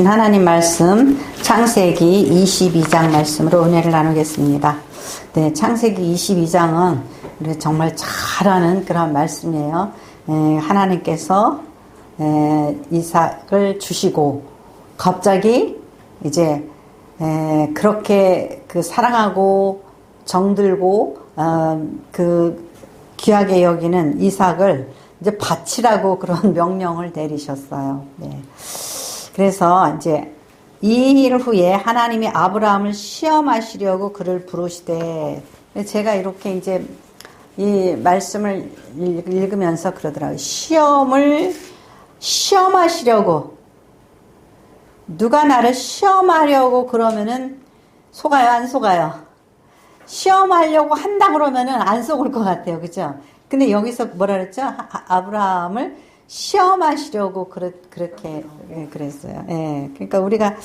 주신 하나님 말씀 창세기 22장 말씀으로 은혜를 나누겠습니다. 네, 창세기 22장은 우리 정말 잘 아는 그런 말씀이에요. 하나님께서 이삭을 주시고 갑자기 이제 그렇게 그 사랑하고 정들고 그 귀하게 여기는 이삭을 이제 바치라고 그런 명령을 내리셨어요. 네. 그래서 이제 이 일 후에 하나님이 아브라함을 시험하시려고 그를 부르시되, 제가 이렇게 이제 이 말씀을 읽으면서 그러더라고요. 시험하시려고, 누가 나를 시험하려고 그러면은 속아요, 안 속아요? 시험하려고 한다 그러면은 안 속을 것 같아요. 그죠? 근데 여기서 뭐라 그랬죠? 아브라함을 시험하시려고 그렇게 그랬어요. 예. 그러니까 우리가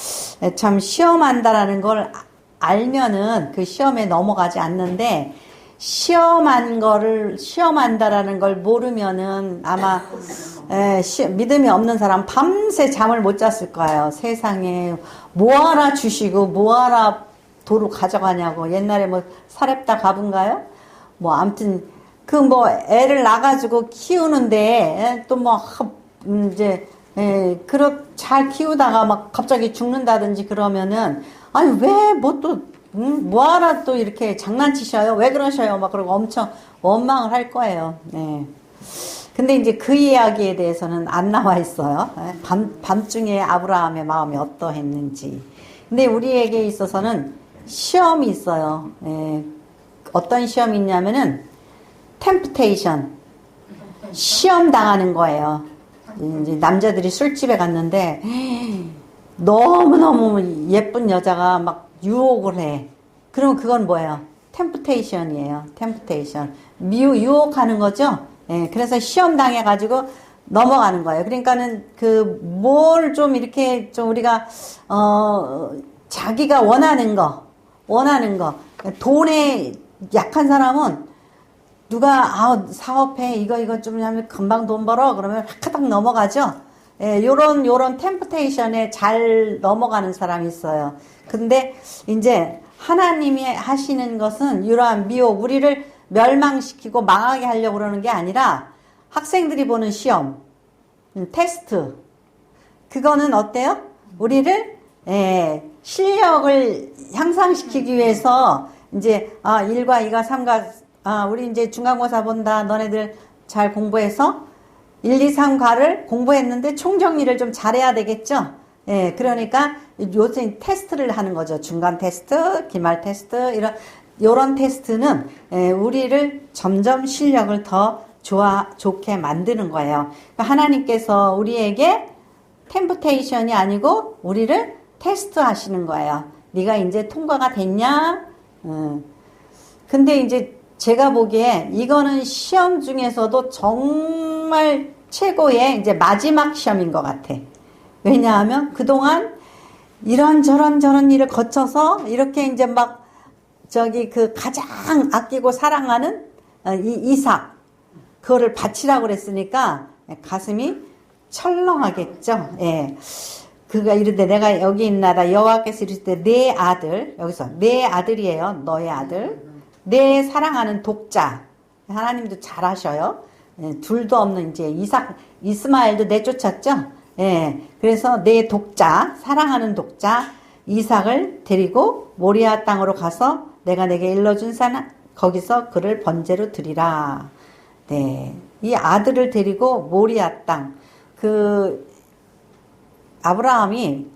참 시험한다라는 걸 알면은 그 시험에 넘어가지 않는데, 시험한다라는 걸 모르면은 아마 믿음이 없는 사람 밤새 잠을 못 잤을 거예요. 세상에 뭐하러 주시고 뭐하러 도로 가져가냐고. 옛날에 뭐 사렙다 가본가요? 뭐 아무튼 그 뭐 애를 낳아가지고 키우는데 또 뭐 이제 잘 키우다가 막 갑자기 죽는다든지 그러면은 아니 왜 뭐 또 뭐하러 또 이렇게 장난치셔요? 왜 그러셔요? 막 그러고 엄청 원망을 할 거예요. 네. 근데 이제 그 이야기에 대해서는 안 나와 있어요. 밤중에 아브라함의 마음이 어떠했는지. 근데 우리에게 있어서는 시험이 있어요. 어떤 시험이 있냐면은 템프테이션, 시험 당하는 거예요. 이제 남자들이 술집에 갔는데 너무너무 예쁜 여자가 막 유혹을 해. 그러면 그건 뭐예요? 템프테이션이에요. 템프테이션. 유혹하는 거죠. 그래서 시험 당해가지고 넘어가는 거예요. 그러니까는 뭘 좀 이렇게 좀 우리가 자기가 원하는 거. 돈에 약한 사람은 누가 사업해 이거 좀 하면 금방 돈 벌어 그러면 확 넘어가죠. 요런 템프테이션에 잘 넘어가는 사람이 있어요. 근데 이제 하나님이 하시는 것은 이러한 미혹, 우리를 멸망시키고 망하게 하려고 그러는 게 아니라 학생들이 보는 시험, 테스트, 그거는 어때요? 우리를 실력을 향상시키기 위해서 이제 1과 2과 3과 우리 이제 중간고사 본다. 너네들 잘 공부해서 1, 2, 3과를 공부했는데 총정리를 좀 잘해야 되겠죠? 그러니까 요새 테스트를 하는 거죠. 중간 테스트, 기말 테스트, 이런 테스트는 우리를 점점 실력을 더 좋게 만드는 거예요. 그러니까 하나님께서 우리에게 템프테이션이 아니고 우리를 테스트 하시는 거예요. 네가 이제 통과가 됐냐? 근데 이제 제가 보기에 이거는 시험 중에서도 정말 최고의 이제 마지막 시험인 것 같아. 왜냐하면 그동안 이런저런 일을 거쳐서 이렇게 이제 막 가장 아끼고 사랑하는 이삭, 그거를 바치라고 그랬으니까 가슴이 철렁하겠죠. 그가 이르되 내가 여기 있나다. 여호와께서 이르시되 내 아들, 여기서 내 아들이에요. 너의 아들. 내 사랑하는 독자. 하나님도 잘하셔요. 둘도 없는 이제 이스마엘도 내쫓았죠. 그래서 내 독자, 사랑하는 독자 이삭을 데리고 모리아 땅으로 가서 내가 내게 일러준 산 거기서 그를 번제로 드리라. 네, 이 아들을 데리고 모리아 땅, 아브라함이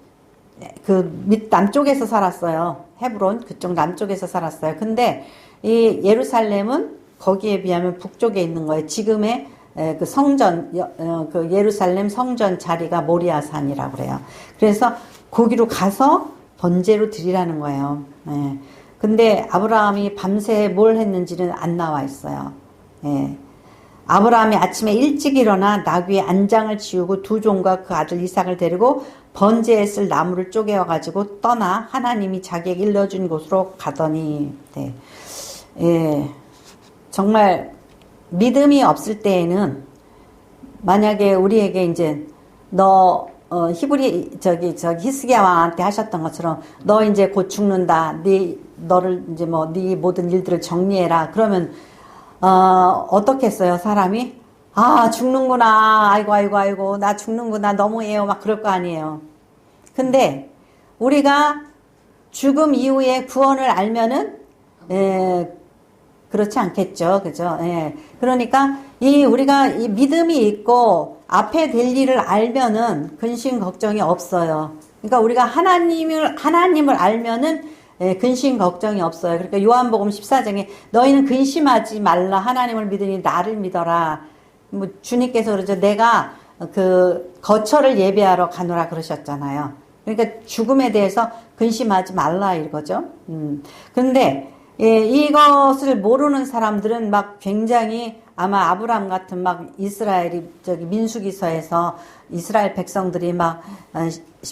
남쪽에서 살았어요. 헤브론 그쪽 남쪽에서 살았어요. 근데 이 예루살렘은 거기에 비하면 북쪽에 있는 거예요. 지금의 그 성전, 예루살렘 성전 자리가 모리아산이라고 그래요. 그래서 거기로 가서 번제로 드리라는 거예요. 근데 아브라함이 밤새 뭘 했는지는 안 나와 있어요. 아브라함이 아침에 일찍 일어나 나귀의 안장을 지우고 두 종과 그 아들 이삭을 데리고 번제에 쓸 나무를 쪼개어 가지고 떠나 하나님이 자기에게 일러준 곳으로 가더니, 정말 믿음이 없을 때에는 만약에 우리에게 이제 너 히브리 히스기야 왕한테 하셨던 것처럼 너 이제 곧 죽는다. 너를 이제 네 모든 일들을 정리해라. 그러면 어떻게 했어요, 사람이? 아, 죽는구나. 아이고 나 죽는구나. 너무해요. 막 그럴 거 아니에요. 근데 우리가 죽음 이후에 구원을 알면은 그렇지 않겠죠. 그죠? 예. 그러니까 우리가 이 믿음이 있고 앞에 될 일을 알면은 근심 걱정이 없어요. 그러니까 우리가 하나님을 알면은 근심 걱정이 없어요. 그러니까 요한복음 14장에 너희는 근심하지 말라. 하나님을 믿으니 나를 믿어라. 뭐 주님께서 그러죠. 내가 그 거처를 예배하러 가노라 그러셨잖아요. 그러니까 죽음에 대해서 근심하지 말라 이거죠. 그런데 이것을 모르는 사람들은 막 굉장히 아마 아브라함 같은 막 이스라엘이 민수기서에서 이스라엘 백성들이 막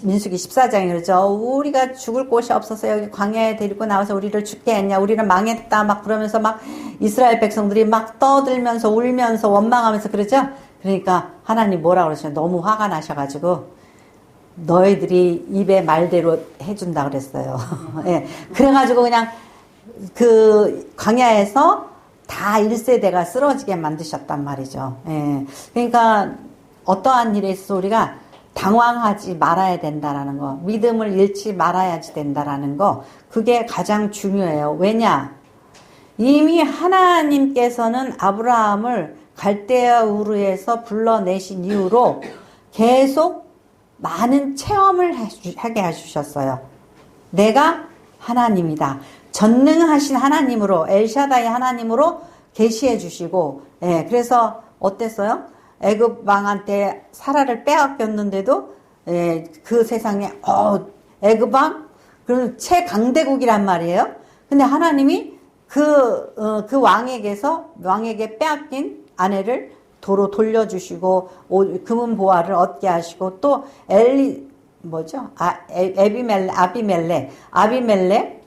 민수기 14장에 그러죠. 우리가 죽을 곳이 없어서 여기 광야에 데리고 나와서 우리를 죽게 했냐. 우리는 망했다. 막 그러면서 막 이스라엘 백성들이 막 떠들면서 울면서 원망하면서 그러죠. 그러니까 하나님 뭐라 그러시냐. 너무 화가 나셔가지고 너희들이 입에 말대로 해준다 그랬어요. 예. 그래가지고 그냥 그 광야에서 다 1세대가 쓰러지게 만드셨단 말이죠. 예. 그러니까 어떠한 일에 있어서 우리가 당황하지 말아야 된다라는 거, 믿음을 잃지 말아야지 된다라는 거, 그게 가장 중요해요. 왜냐? 이미 하나님께서는 아브라함을 갈대아 우르에서 불러내신 이후로 계속 많은 체험을 하게 해주셨어요. 내가 하나님이다. 전능하신 하나님으로, 엘샤다이 하나님으로 계시해 주시고, 예, 그래서 어땠어요? 애굽 왕한테 사라를 빼앗겼는데도, 예, 그 세상에, 애굽 왕? 그럼 최강대국이란 말이에요. 근데 하나님이 그 왕에게 빼앗긴 아내를 도로 돌려주시고, 금은 보화를 얻게 하시고, 또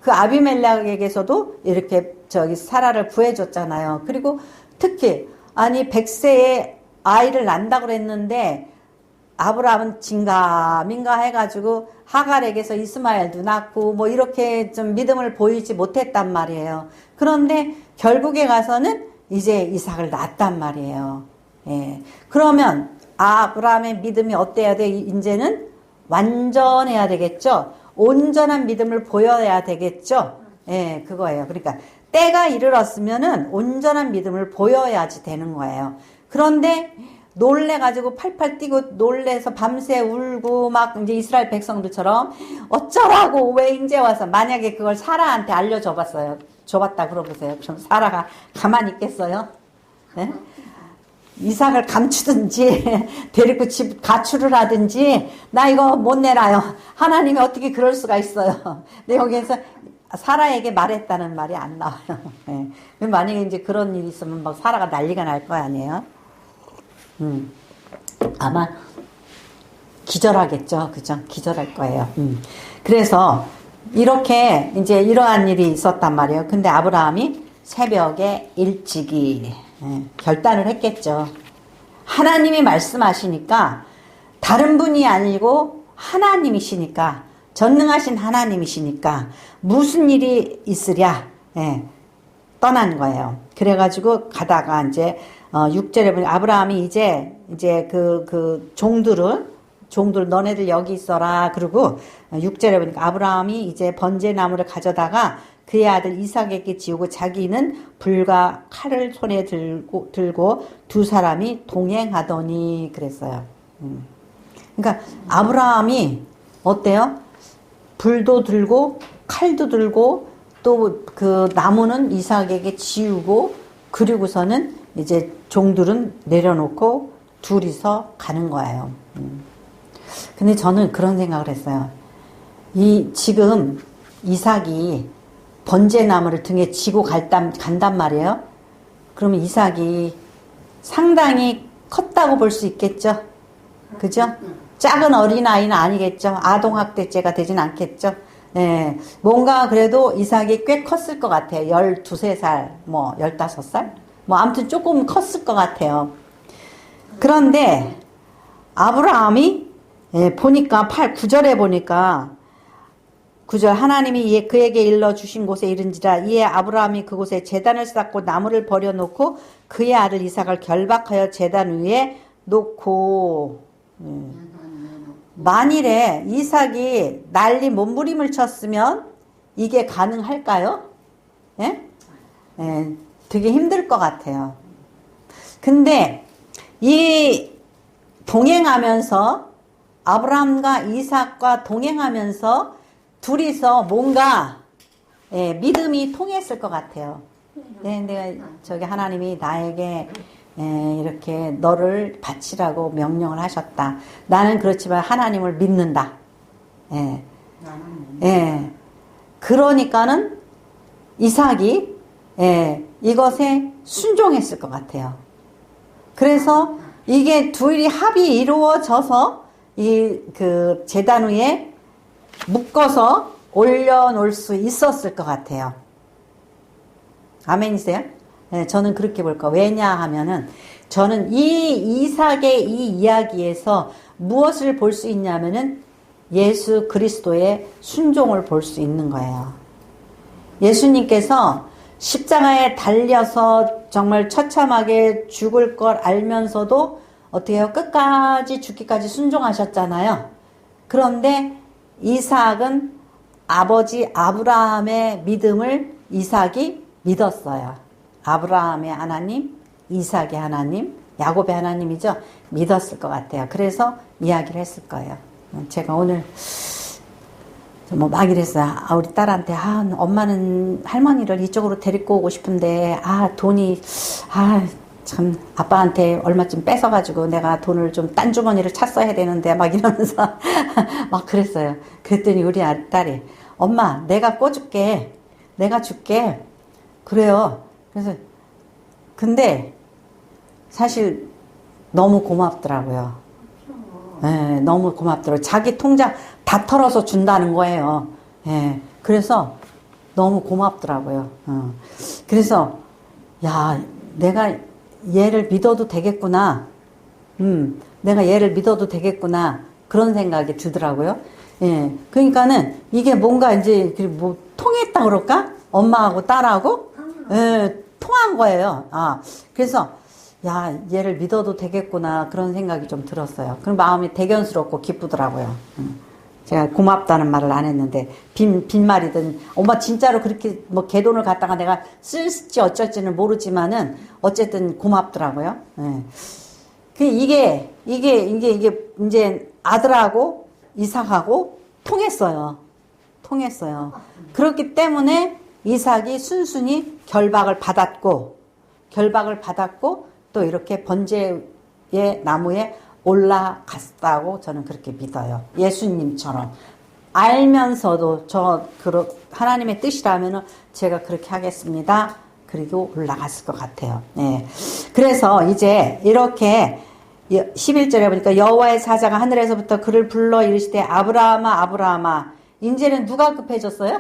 아비멜렉에게서도 이렇게 사라를 구해줬잖아요. 그리고 특히, 100세에 아이를 낳는다고 그랬는데, 아브라함은 진가민가 해가지고, 하갈에게서 이스마엘도 낳고, 뭐 이렇게 좀 믿음을 보이지 못했단 말이에요. 그런데 결국에 가서는 이제 이삭을 낳았단 말이에요. 예. 그러면 아브라함의 믿음이 어때야 돼? 이제는 완전해야 되겠죠? 온전한 믿음을 보여야 되겠죠? 예, 그거예요. 그러니까 때가 이르렀으면은 온전한 믿음을 보여야지 되는 거예요. 그런데 놀래가지고 팔팔 뛰고 놀래서 밤새 울고 막 이제 이스라엘 백성들처럼 어쩌라고 왜 이제 와서 만약에 그걸 사라한테 줘봤다 그러보세요. 그럼 사라가 가만히 있겠어요? 네? 이삭을 감추든지 데리고 집 가출을 하든지 나 이거 못 내놔요. 하나님이 어떻게 그럴 수가 있어요. 근데 여기에서 사라에게 말했다는 말이 안 나와요. 네. 만약에 이제 그런 일이 있으면 막 사라가 난리가 날 거 아니에요. 아마 기절하겠죠. 그죠? 기절할 거예요. 그래서 이렇게 이제 이러한 일이 있었단 말이에요. 근데 아브라함이 새벽에 일찍이 결단을 했겠죠. 하나님이 말씀하시니까 다른 분이 아니고 하나님이시니까 전능하신 하나님이시니까 무슨 일이 있으랴 떠난 거예요. 그래가지고 가다가 이제 6절에 보니 아브라함이 이제 그 종들 너네들 여기 있어라. 그리고 6절에 보니까 아브라함이 이제 번제나무를 가져다가 그의 아들 이삭에게 지우고 자기는 불과 칼을 손에 들고 두 사람이 동행하더니 그랬어요. 그러니까 아브라함이 어때요? 불도 들고 칼도 들고 또 그 나무는 이삭에게 지우고 그리고서는 이제 종들은 내려놓고 둘이서 가는 거예요. 근데 저는 그런 생각을 했어요. 지금 이삭이 번제나무를 등에 지고 간단 말이에요. 그러면 이삭이 상당히 컸다고 볼 수 있겠죠? 그죠? 작은 어린아이는 아니겠죠? 아동학대죄가 되진 않겠죠? 네. 뭔가 그래도 이삭이 꽤 컸을 것 같아요. 12살, 15살? 아무튼 조금 컸을 것 같아요. 그런데 아브라함이 예, 보니까 9절에 보니까 9절 하나님이 그에게 일러 주신 곳에 이른지라 이에 아브라함이 그곳에 제단을 쌓고 나무를 버려놓고 그의 아들 이삭을 결박하여 제단 위에 놓고 만일에 이삭이 난리 몸부림을 쳤으면 이게 가능할까요? 예? 예, 되게 힘들 것 같아요. 근데 이 동행하면서 아브라함과 이삭과 동행하면서 둘이서 뭔가 믿음이 통했을 것 같아요. 내가 저기 하나님이 나에게 이렇게 너를 바치라고 명령을 하셨다. 나는 그렇지만 하나님을 믿는다. 그러니까는 이삭이 이것에 순종했을 것 같아요. 그래서 이게 둘이 합이 이루어져서 그 제단 위에 묶어서 올려놓을 수 있었을 것 같아요. 아멘이세요? 네, 저는 그렇게 볼 거. 왜냐하면은 저는 이 이삭의 이 이야기에서 무엇을 볼 수 있냐면은 예수 그리스도의 순종을 볼 수 있는 거예요. 예수님께서 십자가에 달려서 정말 처참하게 죽을 걸 알면서도 어떻게 해요? 끝까지 죽기까지 순종하셨잖아요. 그런데 이삭은 아버지 아브라함의 믿음을 이삭이 믿었어요. 아브라함의 하나님, 이삭의 하나님, 야곱의 하나님이죠. 믿었을 것 같아요. 그래서 이야기를 했을 거예요. 제가 오늘 막 이랬어요. 우리 딸한테 엄마는 할머니를 이쪽으로 데리고 오고 싶은데 돈이 참 아빠한테 얼마쯤 뺏어가지고 내가 돈을 좀 딴 주머니를 찼어야 되는데 막 이러면서 막 그랬어요. 그랬더니 우리 딸이 엄마 내가 꿔줄게. 내가 줄게. 그래요. 그래서 근데 사실 너무 고맙더라고요. 네, 너무 고맙더라고요. 자기 통장 다 털어서 준다는 거예요. 네, 그래서 너무 고맙더라고요. 그래서 야 내가 얘를 믿어도 되겠구나. 내가 얘를 믿어도 되겠구나. 그런 생각이 들더라고요. 예. 그러니까는 이게 뭔가 이제 뭐 통했다 그럴까? 엄마하고 딸하고 예, 통한 거예요. 그래서 야 얘를 믿어도 되겠구나 그런 생각이 좀 들었어요. 그럼 마음이 대견스럽고 기쁘더라고요. 제가 고맙다는 말을 안 했는데 빈말이든 엄마 진짜로 그렇게 뭐 개돈을 갖다가 내가 쓸지 어쩔지는 모르지만은 어쨌든 고맙더라고요. 예. 이게 이제 아들하고 이삭하고 통했어요. 그렇기 때문에 이삭이 순순히 결박을 받았고 또 이렇게 번제의 나무에 올라갔다고 저는 그렇게 믿어요. 예수님처럼 알면서도 하나님의 뜻이라면은 제가 그렇게 하겠습니다. 그리고 올라갔을 것 같아요. 네. 그래서 이제 이렇게 11절에 보니까 여호와의 사자가 하늘에서부터 그를 불러 이르시되 아브라함아 아브라함아. 이제는 누가 급해졌어요?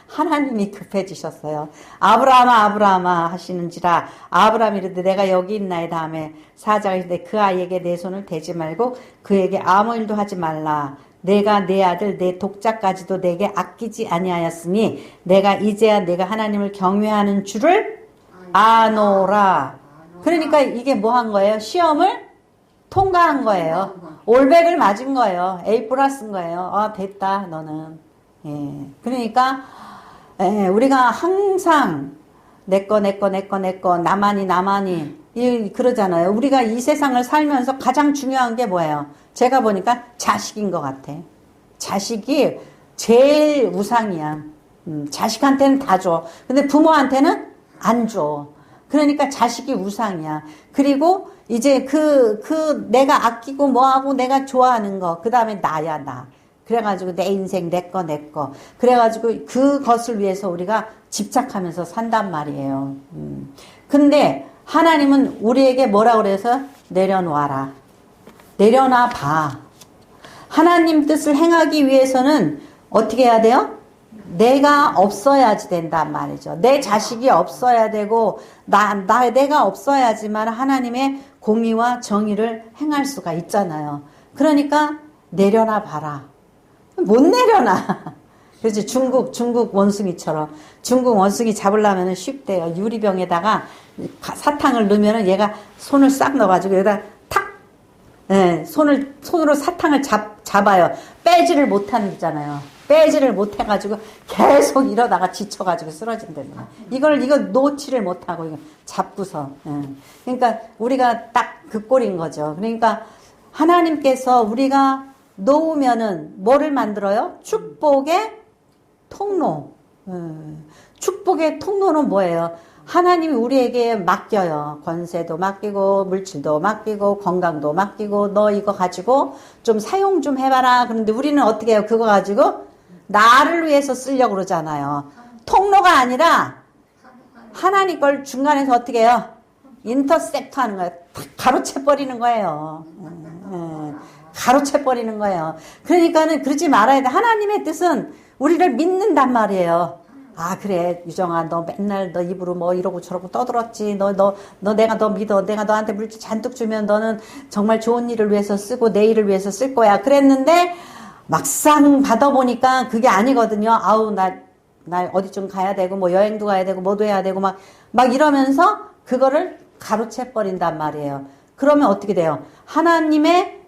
하나님이 급해지셨어요. 아브라함아 아브라함아 하시는지라 아브라함이 이르되 내가 여기 있나이다 하며 사자가 이르되 그 아이에게 내 손을 대지 말고 그에게 아무 일도 하지 말라. 내가 내 아들 내 독자까지도 내게 아끼지 아니하였으니 내가 이제야 내가 하나님을 경외하는 줄을 아노라. 그러니까 이게 뭐 한 거예요? 시험을 통과한 거예요. 올백을 맞은 거예요. A 플러스인 거예요. 됐다 너는. 예. 그러니까 우리가 항상 내꺼 나만이 그러잖아요. 우리가 이 세상을 살면서 가장 중요한 게 뭐예요? 제가 보니까 자식인 것 같아. 자식이 제일 우상이야. 자식한테는 다 줘. 근데 부모한테는 안 줘. 그러니까 자식이 우상이야. 그리고 이제 내가 아끼고 뭐하고 내가 좋아하는 거. 그 다음에 나야, 나. 그래가지고 내 인생 내 거. 그래가지고 그것을 위해서 우리가 집착하면서 산단 말이에요. 근데 하나님은 우리에게 뭐라 그래서 내려놓아라. 내려놔 봐. 하나님 뜻을 행하기 위해서는 어떻게 해야 돼요? 내가 없어야지 된단 말이죠. 내 자식이 없어야 되고 내가 없어야지만 하나님의 공의와 정의를 행할 수가 있잖아요. 그러니까 내려놔 봐라. 못 내려놔. 그렇지. 중국 원숭이처럼. 중국 원숭이 잡으려면 쉽대요. 유리병에다가 사탕을 넣으면 얘가 손을 싹 넣어가지고 여기다 탁, 예, 손으로 사탕을 잡아요. 빼지를 못하잖아요. 빼지를 못해가지고 계속 이러다가 지쳐가지고 쓰러진다는 거야. 이거 놓지를 못하고, 이거 잡고서. 예. 그러니까 우리가 딱 그 꼴인 거죠. 그러니까 하나님께서 우리가 놓으면은 뭐를 만들어요? 축복의 통로. 축복의 통로는 뭐예요? 하나님이 우리에게 맡겨요. 권세도 맡기고 물질도 맡기고 건강도 맡기고 너 이거 가지고 좀 사용 좀 해봐라. 그런데 우리는 어떻게 해요? 그거 가지고 나를 위해서 쓰려고 그러잖아요. 통로가 아니라 하나님 걸 중간에서 어떻게 해요? 인터셉트 하는 거예요. 탁 가로채버리는 거예요. 가로채버리는 거예요. 그러니까는 그러지 말아야 돼. 하나님의 뜻은 우리를 믿는단 말이에요. 아, 그래, 유정아, 너 맨날 너 입으로 뭐 이러고 저러고 떠들었지. 너 내가 너 믿어. 내가 너한테 물질 잔뜩 주면 너는 정말 좋은 일을 위해서 쓰고 내 일을 위해서 쓸 거야. 그랬는데 막상 받아보니까 그게 아니거든요. 아우, 나 어디 좀 가야 되고 뭐 여행도 가야 되고 뭐도 해야 되고 막 이러면서 그거를 가로채버린단 말이에요. 그러면 어떻게 돼요? 하나님의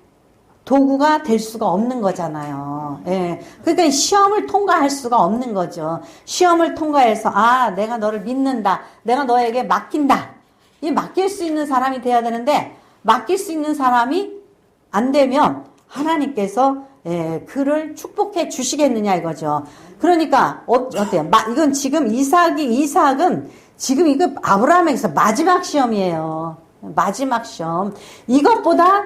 도구가 될 수가 없는 거잖아요. 예. 그러니까 시험을 통과할 수가 없는 거죠. 시험을 통과해서, 아, 내가 너를 믿는다. 내가 너에게 맡긴다. 이 맡길 수 있는 사람이 돼야 되는데, 맡길 수 있는 사람이 안 되면 하나님께서, 예, 그를 축복해 주시겠느냐 이거죠. 그러니까, 어때요? 이건 지금 이삭은 지금 이거 아브라함에게서 마지막 시험이에요. 마지막 시험. 이것보다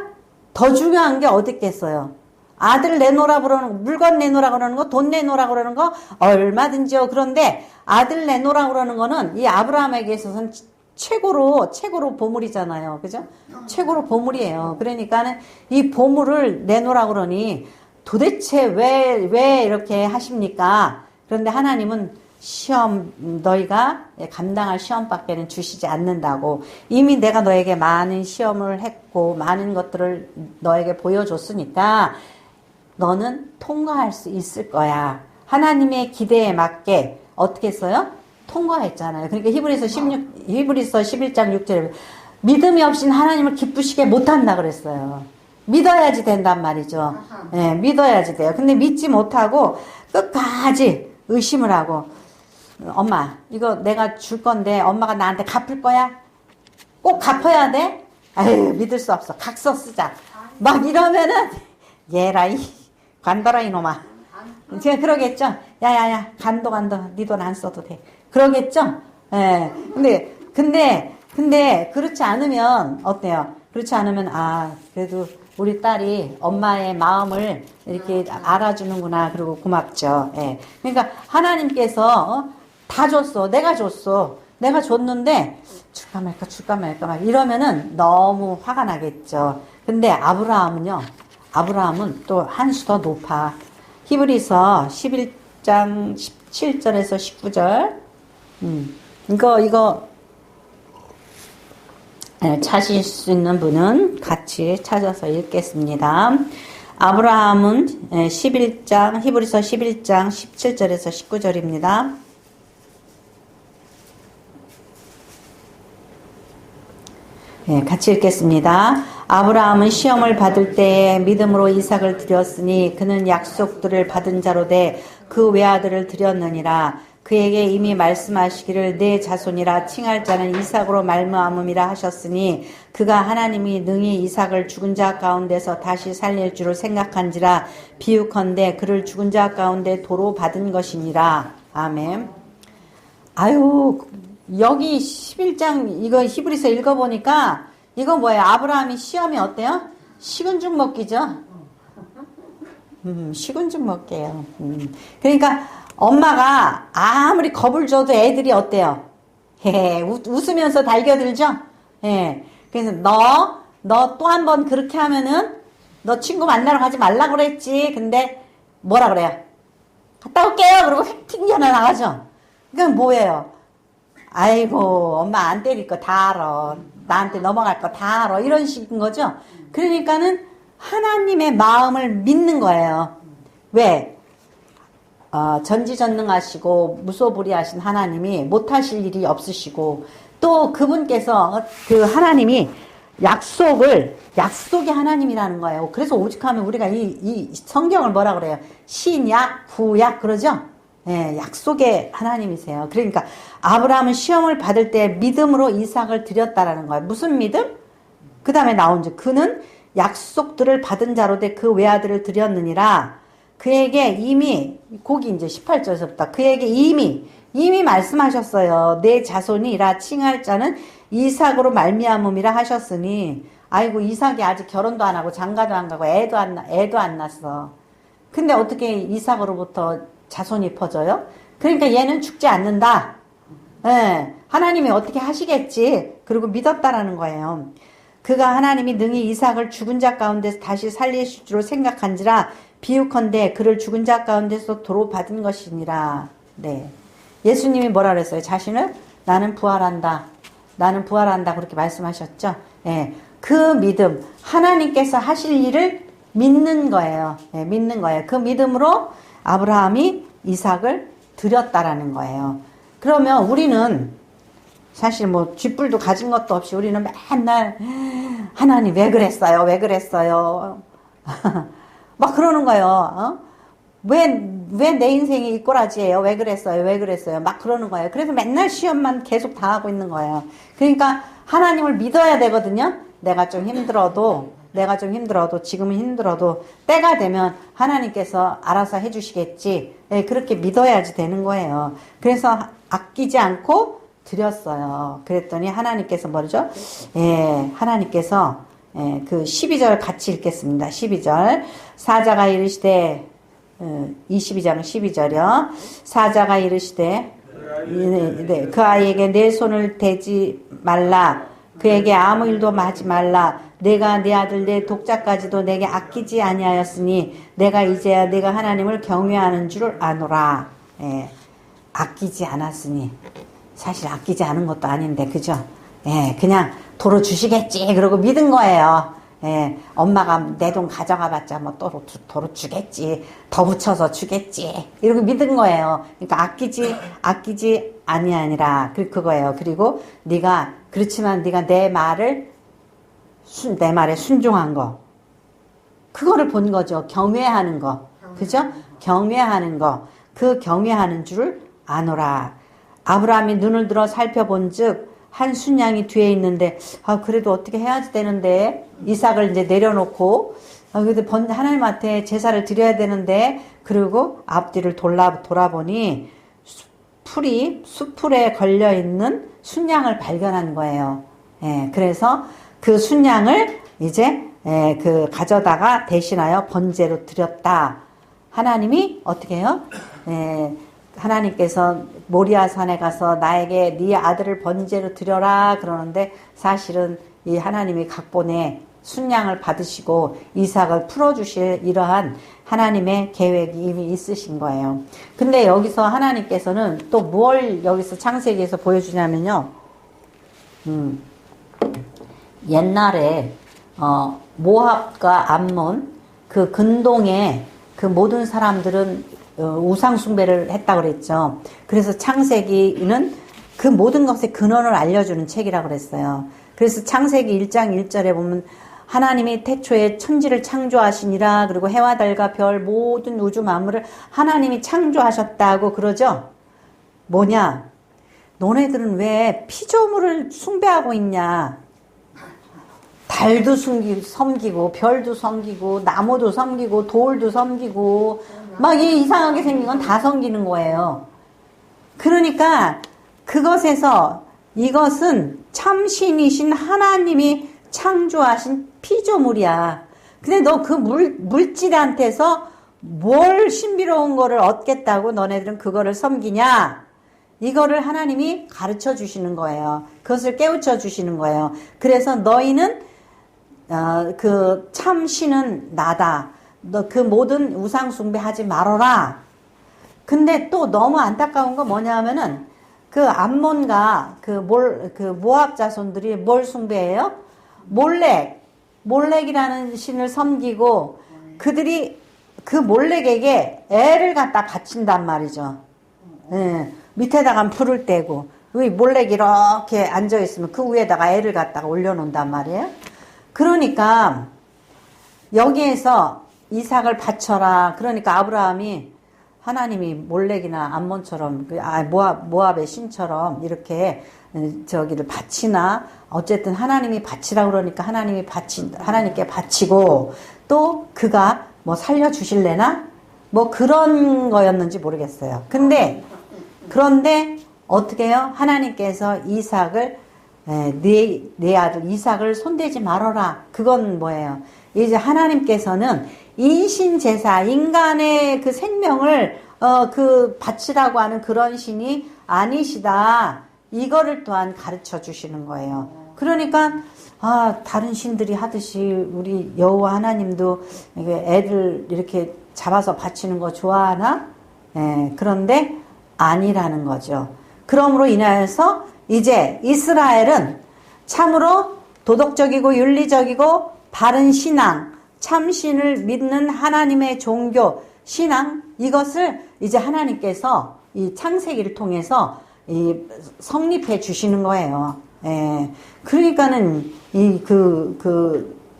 더 중요한 게 어디 있겠어요? 아들 내놓으라 그러는 거, 물건 내놓으라 그러는 거, 돈 내놓으라 그러는 거 얼마든지요. 그런데 아들 내놓으라 그러는 거는 이 아브라함에게 있어서는 최고로 보물이잖아요. 그죠? 최고로 보물이에요. 그러니까는 이 보물을 내놓으라 그러니 도대체 왜 이렇게 하십니까? 그런데 하나님은 시험, 너희가 감당할 시험밖에는 주시지 않는다고. 이미 내가 너에게 많은 시험을 했고 많은 것들을 너에게 보여줬으니까 너는 통과할 수 있을 거야. 하나님의 기대에 맞게 어떻게 했어요? 통과했잖아요. 그러니까 히브리서 11장 6절에 믿음이 없이는 하나님을 기쁘시게 못한다 그랬어요. 믿어야지 된단 말이죠. 예, 믿어야지 돼요. 근데 믿지 못하고 끝까지 의심을 하고, 엄마, 이거 내가 줄 건데 엄마가 나한테 갚을 거야? 꼭 갚아야 돼? 아유, 믿을 수 없어. 각서 쓰자. 막 이러면은 얘라 이 관둬라 이놈아. 제가 그러겠죠? 야야야, 간도 네 돈 안 써도 돼. 그러겠죠? 예. 근데 그렇지 않으면 어때요? 그렇지 않으면 그래도 우리 딸이 엄마의 마음을 이렇게 알아주는구나. 그리고 고맙죠. 예. 그러니까 하나님께서 다 줬어. 내가 줬는데 줄까 말까 막 이러면은 너무 화가 나겠죠. 근데 아브라함은 또 한 수 더 높아. 히브리서 11장 17절에서 19절. 이거 찾으실 수 있는 분은 같이 찾아서 읽겠습니다. 아브라함은 히브리서 11장 17절에서 19절입니다. 같이 읽겠습니다. 아브라함은 시험을 받을 때에 믿음으로 이삭을 드렸으니 그는 약속들을 받은 자로 돼 그 외아들을 드렸느니라. 그에게 이미 말씀하시기를 내 자손이라 칭할 자는 이삭으로 말미암음이라 하셨으니 그가 하나님이 능히 이삭을 죽은 자 가운데서 다시 살릴 줄을 생각한지라 비유컨대 그를 죽은 자 가운데 도로 받은 것이니라. 아멘. 아유, 여기 11장 이거 히브리서 읽어보니까 이거 뭐예요? 아브라함이 시험이 어때요? 식은 죽 먹기죠. 식은 죽 먹게요. 그러니까 엄마가 아무리 겁을 줘도 애들이 어때요? 웃으면서 달겨들죠? 예. 그래서 너 또 한 번 그렇게 하면은 너 친구 만나러 가지 말라 그랬지. 근데 뭐라 그래요? 갔다 올게요. 그러고 휙 튕겨나가죠. 그건 뭐예요? 아이고, 엄마 안 때릴 거 다 알아. 나한테 넘어갈 거 다 알아. 이런 식인 거죠. 그러니까는 하나님의 마음을 믿는 거예요. 왜? 전지전능하시고 무소불위하신 하나님이 못하실 일이 없으시고 또 그분께서 그 하나님이 약속이 하나님이라는 거예요. 그래서 오직하면 우리가 이 성경을 뭐라 그래요? 신약, 구약 그러죠? 예, 약속의 하나님이세요. 그러니까 아브라함은 시험을 받을 때 믿음으로 이삭을 드렸다라는 거예요. 무슨 믿음? 그 다음에 나온 줄 그는 약속들을 받은 자로 돼 그 외아들을 드렸느니라. 그에게 이미 거기 이제 18절에서부터 그에게 이미 말씀하셨어요. 내 자손이라 칭할 자는 이삭으로 말미암음이라 하셨으니 아이고 이삭이 아직 결혼도 안 하고 장가도 안 가고 애도 안 났어. 근데 어떻게 이삭으로부터 자손이 퍼져요? 그러니까 얘는 죽지 않는다. 예, 하나님이 어떻게 하시겠지. 그리고 믿었다라는 거예요. 그가 하나님이 능히 이삭을 죽은 자 가운데서 다시 살리실 줄 생각한지라 비유컨대 그를 죽은 자 가운데서 도로 받은 것이니라. 네. 예수님이 뭐라 그랬어요? 자신을 나는 부활한다. 그렇게 말씀하셨죠. 예. 그 믿음, 하나님께서 하실 일을 믿는 거예요. 예, 믿는 거예요. 그 믿음으로 아브라함이 이삭을 드렸다라는 거예요. 그러면 우리는 사실 뭐 쥐뿔도 가진 것도 없이 우리는 맨날 하나님 왜 그랬어요? 막 그러는 거예요. 왜 내 인생이 이 꼬라지예요? 왜 그랬어요? 막 그러는 거예요. 그래서 맨날 시험만 계속 당하고 있는 거예요. 그러니까 하나님을 믿어야 되거든요. 내가 좀 힘들어도 지금은 힘들어도 때가 되면 하나님께서 알아서 해주시겠지. 예, 그렇게 믿어야지 되는 거예요. 그래서 아끼지 않고 드렸어요. 그랬더니 하나님께서 뭐죠? 예, 하나님께서 그 12절 같이 읽겠습니다. 12절 사자가 이르시되 22장 12절이요. 사자가 이르시되 그 아이에게 내 손을 대지 말라. 그에게 아무 일도 하지 말라. 내가 내 아들 내 독자까지도 내게 아끼지 아니하였으니 내가 이제야 내가 하나님을 경외하는 줄 아노라. 예, 아끼지 않았으니 사실 아끼지 않은 것도 아닌데 그죠? 예, 그냥 도로 주시겠지 그러고 믿은 거예요. 예, 엄마가 내 돈 가져가 봤자 뭐 도로 주겠지. 더 붙여서 주겠지. 이러고 믿은 거예요. 그러니까 아끼지 아니라 그거예요. 그리고 그렇지만 네가 내 말에 순종한 거. 그거를 본 거죠. 경외하는 거. 그죠? 경외하는 거. 그 경외하는 줄을 아노라. 아브라함이 눈을 들어 살펴본즉 한 순양이 뒤에 있는데 그래도 어떻게 해야지 되는데 이삭을 이제 내려놓고 그래도 하나님한테 제사를 드려야 되는데 그리고 앞뒤를 돌아보니 수풀에 걸려 있는 순양을 발견한 거예요. 예, 그래서 그 순양을 이제 가져다가 대신하여 번제로 드렸다. 하나님이 어떻게 해요? 하나님께서 모리아산에 가서 나에게 네 아들을 번제로 드려라 그러는데 사실은 이 하나님이 각본에 순양을 받으시고 이삭을 풀어주실 이러한 하나님의 계획이 이미 있으신 거예요. 근데 여기서 하나님께서는 또 뭘 여기서 창세기에서 보여주냐면요. 옛날에 모압과 암몬 그 근동에 그 모든 사람들은 우상 숭배를 했다고 그랬죠. 그래서 창세기는 그 모든 것의 근원을 알려주는 책이라고 그랬어요. 그래서 창세기 1장 1절에 보면 하나님이 태초에 천지를 창조하시니라. 그리고 해와 달과 별 모든 우주 만물을 하나님이 창조하셨다고 그러죠. 뭐냐? 너네들은 왜 피조물을 숭배하고 있냐? 달도 섬기고 별도 섬기고 나무도 섬기고 돌도 섬기고 막 이상하게 생긴 건 다 섬기는 거예요. 그러니까 이것은 참신이신 하나님이 창조하신 피조물이야. 근데 너 그 물질한테서 뭘 신비로운 거를 얻겠다고 너네들은 그거를 섬기냐? 이거를 하나님이 가르쳐 주시는 거예요. 그것을 깨우쳐 주시는 거예요. 그래서 너희는 그 참신은 나다. 너 그 모든 우상 숭배하지 말아라. 근데 또 너무 안타까운 건 뭐냐면은 그 암몬과 그 모압 자손들이 뭘 숭배해요? 몰렉. 몰렉이라는 신을 섬기고 그들이 그 몰렉에게 애를 갖다 바친단 말이죠. 예, 밑에다가 불을 떼고 몰렉이 이렇게 앉아있으면 그 위에다가 애를 갖다가 올려놓는단 말이에요. 그러니까 여기에서 이삭을 바쳐라. 그러니까 아브라함이 하나님이 몰렉이나 암몬처럼 모압의 신처럼 이렇게 저기를 바치나 어쨌든 하나님이 바치라 그러니까 하나님께 바치고 또 그가 뭐 살려주실래나 뭐 그런 거였는지 모르겠어요. 그런데 어떻게 해요? 하나님께서 이삭을 네 아들 이삭을 손대지 말아라. 그건 뭐예요? 이제 하나님께서는 인신제사, 인간의 그 생명을 그 바치라고 하는 그런 신이 아니시다. 이거를 또한 가르쳐 주시는 거예요. 그러니까 다른 신들이 하듯이 우리 여호와 하나님도 애들 이렇게 잡아서 바치는 거 좋아하나? 그런데 아니라는 거죠. 그러므로 인하여서 이제 이스라엘은 참으로 도덕적이고 윤리적이고 바른 신앙, 참신을 믿는 하나님의 종교, 신앙, 이것을 이제 하나님께서 이 창세기를 통해서 성립해 주시는 거예요. 그러니까는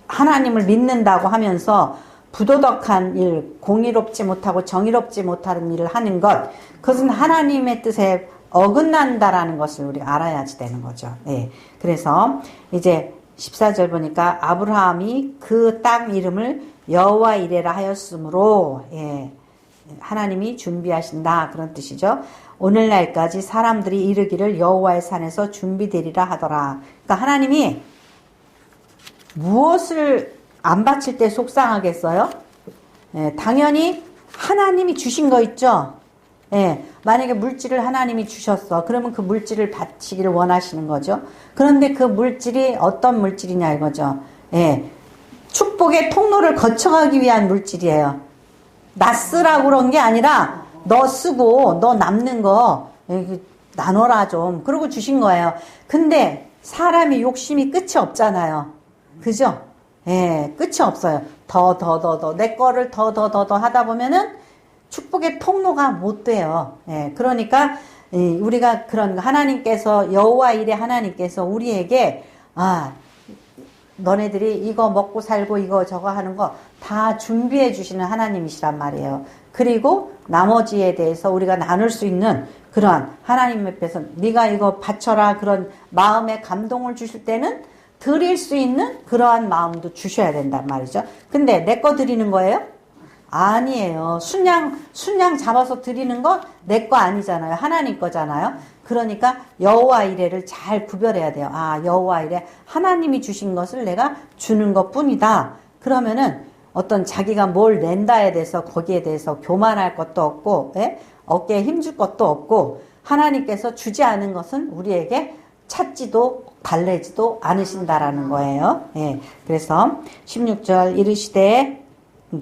하나님을 믿는다고 하면서 부도덕한 일, 공의롭지 못하고 정의롭지 못하는 일을 하는 것, 그것은 하나님의 뜻에 어긋난다라는 것을 우리가 알아야지 되는 거죠. 그래서 이제 14절 보니까 아브라함이 그 땅 이름을 여호와 이레라 하였으므로 하나님이 준비하신다 그런 뜻이죠. 오늘날까지 사람들이 이르기를 여호와의 산에서 준비되리라 하더라. 그러니까 하나님이 무엇을 안 바칠 때 속상하겠어요? 당연히 하나님이 주신 거 있죠. 만약에 물질을 하나님이 주셨어. 그러면 그 물질을 바치기를 원하시는 거죠. 그런데 그 물질이 어떤 물질이냐 이거죠. 축복의 통로를 거쳐가기 위한 물질이에요. 나 쓰라고 그런 게 아니라 너 쓰고 너 남는 거 나눠라 좀. 그러고 주신 거예요. 근데 사람이 욕심이 끝이 없잖아요. 그죠? 끝이 없어요. 더 내 거를 더 하다 보면은 축복의 통로가 못 돼요. 그러니까 우리가 그런 하나님께서 여호와 이레 하나님께서 우리에게 너네들이 이거 먹고 살고 이거 저거 하는 거 다 준비해 주시는 하나님이시란 말이에요. 그리고 나머지에 대해서 우리가 나눌 수 있는 그러한 하나님 앞에서 네가 이거 바쳐라 그런 마음의 감동을 주실 때는 드릴 수 있는 그러한 마음도 주셔야 된단 말이죠. 근데 내 거 드리는 거예요? 아니에요. 순양 잡아서 드리는 거 내 거 아니잖아요. 하나님 거잖아요. 그러니까 여호와 이레를 잘 구별해야 돼요. 여호와 이레 하나님이 주신 것을 내가 주는 것 뿐이다. 그러면은 어떤 자기가 뭘 낸다에 대해서 거기에 대해서 교만할 것도 없고 어깨에 힘줄 것도 없고 하나님께서 주지 않은 것은 우리에게 찾지도 달래지도 않으신다라는 거예요. 그래서 16절 이르시되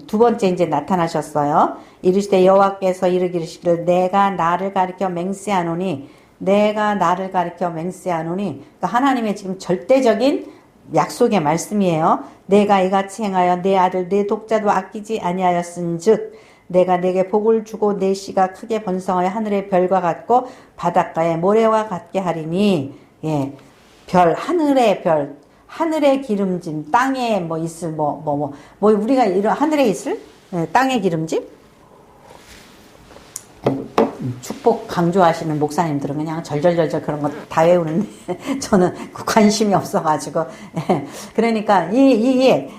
두 번째 이제 나타나셨어요. 이르시되 여호와께서 이르기를 내가 나를 가리켜 맹세하노니 그러니까 하나님의 지금 절대적인 약속의 말씀이에요. 내가 이같이 행하여 내 아들 내 독자도 아끼지 아니하였은즉 내가 내게 복을 주고 내 씨가 크게 번성하여 하늘의 별과 같고 바닷가의 모래와 같게 하리니 별 하늘의 별 하늘의 기름짐 땅에 뭐 있을 뭐 우리가 이런 하늘에 있을 땅의 기름짐 축복 강조하시는 목사님들은 그냥 절절절절 그런 거 다 외우는데 저는 관심이 없어가지고 그러니까 이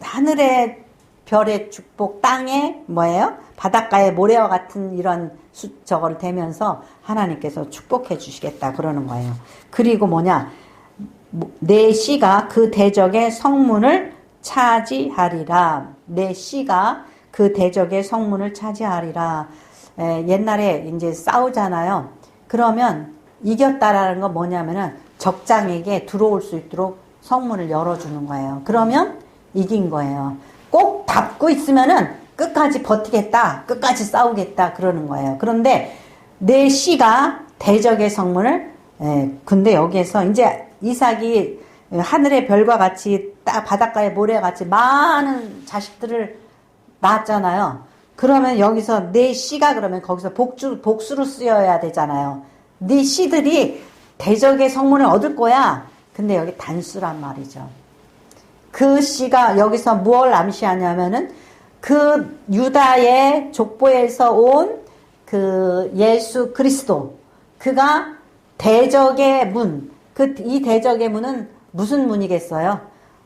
하늘의 별의 축복 땅에 뭐예요? 바닷가의 모래와 같은 이런 저거를 대면서 하나님께서 축복해 주시겠다 그러는 거예요. 그리고 내 씨가 그 대적의 성문을 차지하리라. 내 씨가 그 대적의 성문을 차지하리라. 옛날에 이제 싸우잖아요. 그러면 이겼다라는 건 뭐냐면은 적장에게 들어올 수 있도록 성문을 열어주는 거예요. 그러면 이긴 거예요. 꼭 닫고 있으면은 끝까지 버티겠다, 끝까지 싸우겠다 그러는 거예요. 그런데 내 씨가 대적의 성문을 근데 여기에서 이제 이삭이 하늘의 별과 같이 딱 바닷가에 모래같이 많은 자식들을 낳았잖아요. 그러면 여기서 내 씨가 그러면 거기서 복수로 쓰여야 되잖아요. 네 씨들이 대적의 성문을 얻을 거야. 근데 여기 단수란 말이죠. 그 씨가 여기서 무엇을 암시하냐면은 그 유다의 족보에서 온 그 예수 그리스도, 그가 대적의 문, 이 대적의 문은 무슨 문이겠어요?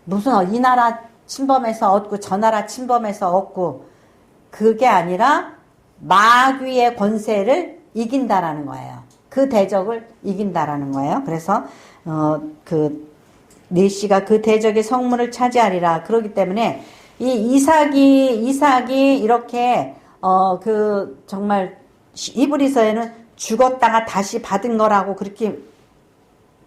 무슨 이 나라 침범해서 얻고 저 나라 침범해서 얻고, 그게 아니라 마귀의 권세를 이긴다라는 거예요. 그 대적을 이긴다라는 거예요. 그래서 네 씨가 그 대적의 성문을 차지하리라. 그렇기 때문에 이 이삭이 이렇게 정말 히브리서에는 죽었다가 다시 받은 거라고 그렇게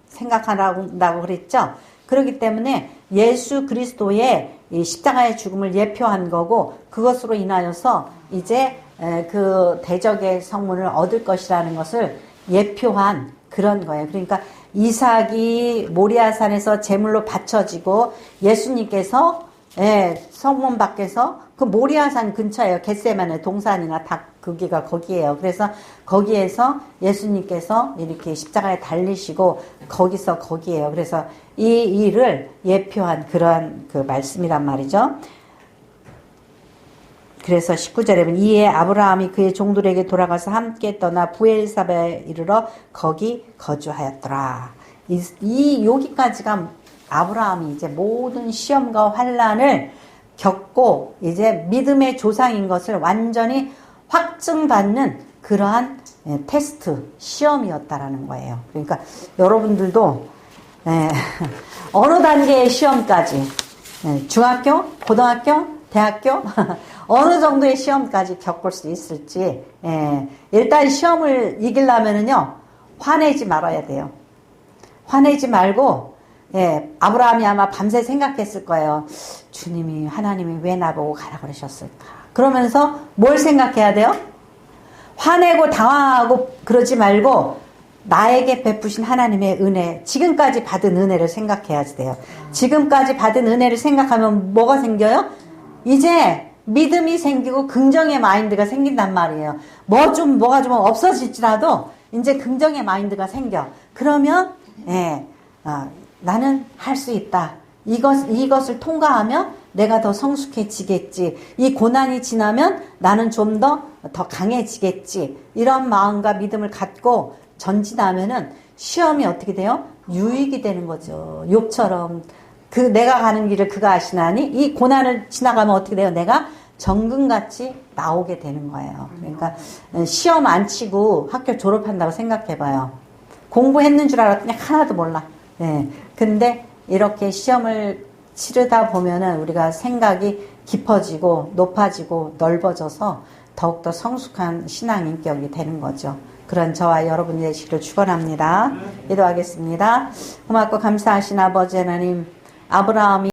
생각한다고 그랬죠. 그렇기 때문에 예수 그리스도의 이 십자가의 죽음을 예표한 거고, 그것으로 인하여서 이제 그 대적의 성문을 얻을 것이라는 것을 예표한 그런 거예요. 그러니까 이삭이 모리아산에서 제물로 바쳐지고, 예수님께서 성문 밖에서, 그 모리아산 근처에요. 겟세마네 동산이나 거기가 거기에요. 그래서 거기에서 예수님께서 이렇게 십자가에 달리시고 거기에요. 그래서 이 일을 예표한 그런 그 말씀이란 말이죠. 그래서 19절에 보면 이에 아브라함이 그의 종들에게 돌아가서 함께 떠나 부엘사바에 이르러 거기 거주하였더라. 여기까지가 아브라함이 이제 모든 시험과 환난을 겪고 이제 믿음의 조상인 것을 완전히 확증받는 그러한 테스트, 시험이었다라는 거예요. 그러니까 여러분들도 어느 단계의 시험까지, 중학교, 고등학교, 대학교 어느 정도의 시험까지 겪을 수 있을지, 일단 시험을 이기려면은요, 화내지 말아야 돼요. 화내지 말고, 아브라함이 아마 밤새 생각했을 거예요. 주님이, 하나님이 왜 나보고 가라 그러셨을까? 그러면서 뭘 생각해야 돼요? 화내고 당황하고 그러지 말고 나에게 베푸신 하나님의 은혜, 지금까지 받은 은혜를 생각해야지 돼요. 지금까지 받은 은혜를 생각하면 뭐가 생겨요? 이제 믿음이 생기고 긍정의 마인드가 생긴단 말이에요. 뭐가 좀 없어질지라도 이제 긍정의 마인드가 생겨. 그러면 나는 할 수 있다. 이것을 통과하면 내가 더 성숙해지겠지. 이 고난이 지나면 나는 좀 더 강해지겠지. 이런 마음과 믿음을 갖고 전진하면은 시험이 어떻게 돼요? 유익이 되는 거죠. 욥처럼 내가 가는 길을 그가 아시나니, 이 고난을 지나가면 어떻게 돼요? 내가 정금같이 나오게 되는 거예요. 그러니까 시험 안 치고 학교 졸업한다고 생각해봐요. 공부했는 줄 알았더니 하나도 몰라. 근데 이렇게 시험을 치르다 보면은 우리가 생각이 깊어지고 높아지고 넓어져서 더욱더 성숙한 신앙 인격이 되는 거죠. 그런 저와 여러분이 되시기를 축원합니다. 기도하겠습니다. 고맙고 감사하신 아버지 하나님, 아브라함이